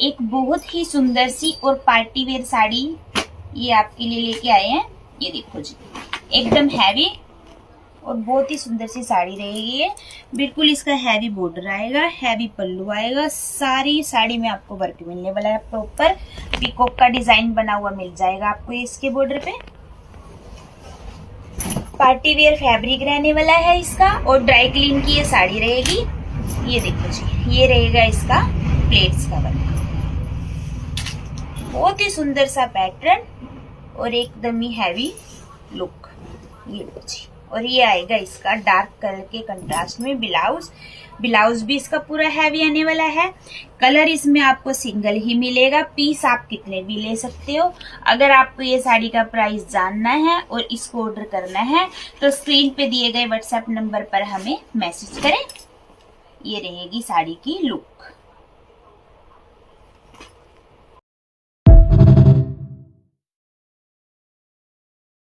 एक बहुत ही सुंदर सी और पार्टी वेयर साड़ी ये आपके लिए लेके आए हैं। ये देखो जी, एकदम हैवी और बहुत ही सुंदर सी साड़ी रहेगी ये। बिल्कुल इसका हैवी बॉर्डर आएगा, हैवी पल्लू आएगा, सारी साड़ी में आपको वर्क मिलने वाला है। प्रॉपर पीकॉक का डिजाइन बना हुआ मिल जाएगा आपको इसके बॉर्डर पे। पार्टी वेयर फैब्रिक रहने वाला है इसका और ड्राई क्लीन की ये साड़ी रहेगी। ये देखो जी, ये रहेगा इसका प्लेट्स का वर्क, बहुत ही सुंदर सा पैटर्न और एकदम ही हैवी लुक। ये लो जी, और ये आएगा इसका डार्क कलर के कंट्रास्ट में ब्लाउज भी इसका पूरा हैवी आने वाला है। कलर इसमें आपको सिंगल ही मिलेगा, पीस आप कितने भी ले सकते हो। अगर आपको ये साड़ी का प्राइस जानना है और इसको ऑर्डर करना है तो स्क्रीन पे दिए गए व्हाट्सएप नंबर पर हमें मैसेज करें। ये रहेगी साड़ी की लुक।